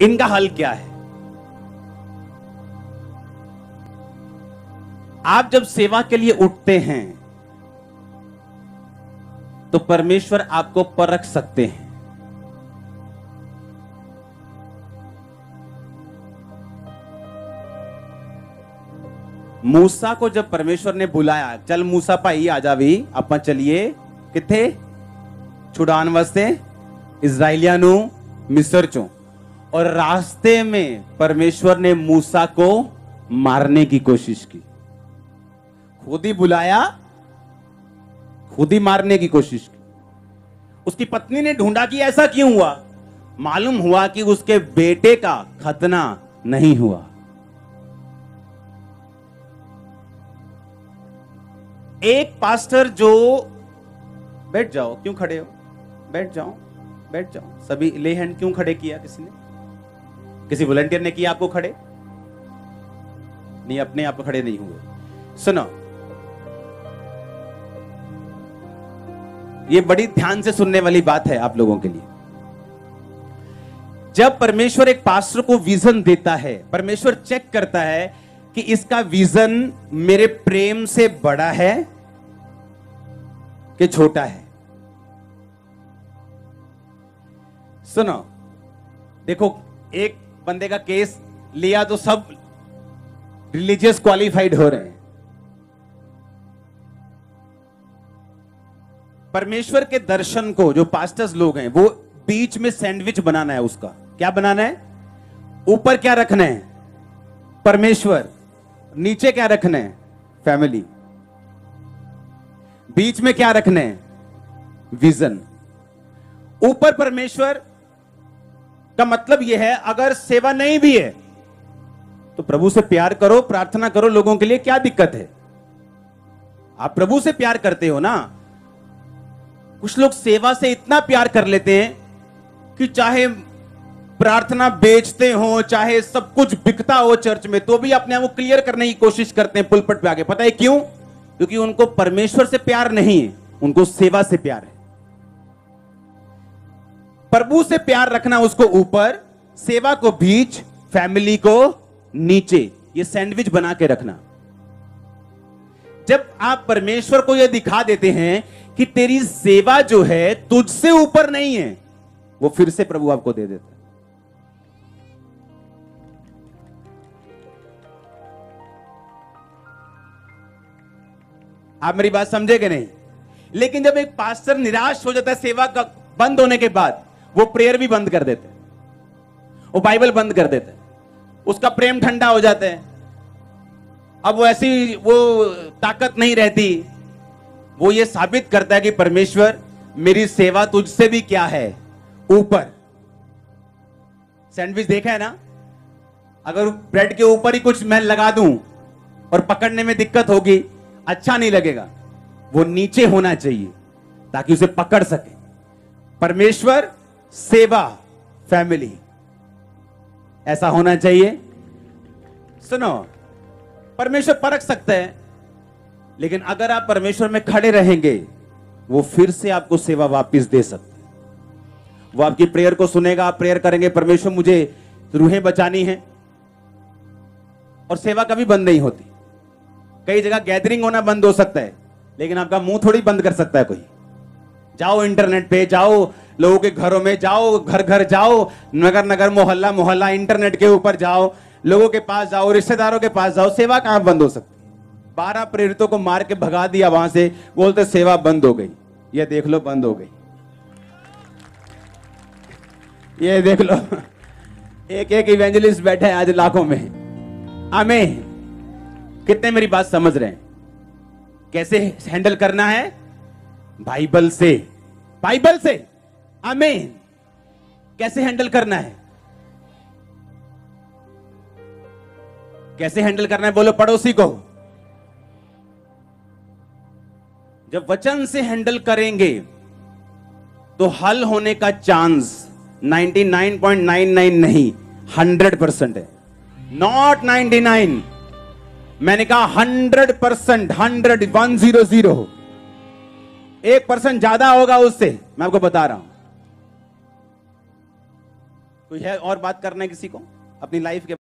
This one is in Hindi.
इनका हल क्या है? आप जब सेवा के लिए उठते हैं तो परमेश्वर आपको परख सकते हैं। मूसा को जब परमेश्वर ने बुलाया, चल मूसा भाई आजा भी ਆਪਾਂ चलिए किथे छुड़ान वास्ते इजराइलियां नु मिस्र चों, और रास्ते में परमेश्वर ने मूसा को मारने की कोशिश की। खुद ही बुलाया, खुद ही मारने की कोशिश की। उसकी पत्नी ने ढूंढा कि ऐसा क्यों हुआ। मालूम हुआ कि उसके बेटे का खतना नहीं हुआ। एक पास्टर जो, बैठ जाओ, क्यों खड़े हो, बैठ जाओ, बैठ जाओ, सभी ले हैंड क्यों खड़े किया? किसी ने, किसी वॉलंटियर ने किया आपको खड़े? नहीं, अपने आप खड़े नहीं हुए। सुनो, ये बड़ी ध्यान से सुनने वाली बात है आप लोगों के लिए। जब परमेश्वर एक पास्टर को विजन देता है, परमेश्वर चेक करता है कि इसका विजन मेरे प्रेम से बड़ा है कि छोटा है। सुनो, देखो, एक बंदे का केस लिया तो सब रिलीजियस क्वालिफाइड हो रहे हैं। परमेश्वर के दर्शन को जो पास्टर्स लोग हैं, वो बीच में सैंडविच बनाना है। उसका क्या बनाना है? ऊपर क्या रखना है? परमेश्वर। नीचे क्या रखना है? फैमिली। बीच में क्या रखना है? विजन। ऊपर परमेश्वर का मतलब यह है, अगर सेवा नहीं भी है तो प्रभु से प्यार करो, प्रार्थना करो लोगों के लिए, क्या दिक्कत है? आप प्रभु से प्यार करते हो ना। कुछ लोग सेवा से इतना प्यार कर लेते हैं कि चाहे प्रार्थना बेचते हो, चाहे सब कुछ बिकता हो चर्च में, तो भी अपने आप को क्लियर करने की कोशिश करते हैं पुलपट पे आके। पता है क्यों? क्योंकि उनको परमेश्वर से प्यार नहीं है, उनको सेवा से प्यार है। प्रभु से प्यार रखना उसको ऊपर, सेवा को बीच, फैमिली को नीचे। ये सैंडविच बना के रखना। जब आप परमेश्वर को यह दिखा देते हैं कि तेरी सेवा जो है तुझसे ऊपर नहीं है, वो फिर से प्रभु आपको दे देता है। आप मेरी बात समझे कि नहीं? लेकिन जब एक पास्टर निराश हो जाता है सेवा का बंद होने के बाद, वो प्रेयर भी बंद कर देते हैं, वो बाइबल बंद कर देते हैं, उसका प्रेम ठंडा हो जाता है। अब वो ऐसी वो ताकत नहीं रहती। वो ये साबित करता है कि परमेश्वर, मेरी सेवा तुझसे भी क्या है? ऊपर। सैंडविच देखा है ना? अगर ब्रेड के ऊपर ही कुछ मैं लगा दूं और पकड़ने में दिक्कत होगी, अच्छा नहीं लगेगा। वो नीचे होना चाहिए ताकि उसे पकड़ सके। परमेश्वर, सेवा, फैमिली, ऐसा होना चाहिए। सुनो, परमेश्वर परख सकता है, लेकिन अगर आप परमेश्वर में खड़े रहेंगे, वो फिर से आपको सेवा वापस दे सकते हैं। वो आपकी प्रेयर को सुनेगा, आप प्रेयर करेंगे, परमेश्वर मुझे रूहें बचानी है, और सेवा कभी बंद नहीं होती। कई जगह गैदरिंग होना बंद हो सकता है, लेकिन आपका मुंह थोड़ी बंद कर सकता है कोई। जाओ इंटरनेट पे, जाओ लोगों के घरों में, जाओ घर घर जाओ, नगर नगर, मोहल्ला मोहल्ला, इंटरनेट के ऊपर जाओ, लोगों के पास जाओ, रिश्तेदारों के पास जाओ। सेवा कहां बंद हो सकती? 12 प्रेरितों को मार के भगा दिया वहां से, बोलते सेवा बंद हो गई। ये देख लो, बंद हो गई। ये देख लो, एक एक इवेंजलिस्ट बैठे हैं आज लाखों में। आमीन। कितने मेरी बात समझ रहे हैं? कैसे हैंडल करना है? बाइबल से, बाइबल से। आमीन। कैसे हैंडल करना है? कैसे हैंडल करना है? बोलो पड़ोसी को। जब वचन से हैंडल करेंगे तो हल होने का चांस 99.99 नहीं, 100% है। नॉट 99, मैंने कहा 100%, 100, 1% ज्यादा होगा उससे, मैं आपको बता रहा हूं। कोई है और बात करना है किसी को अपनी लाइफ के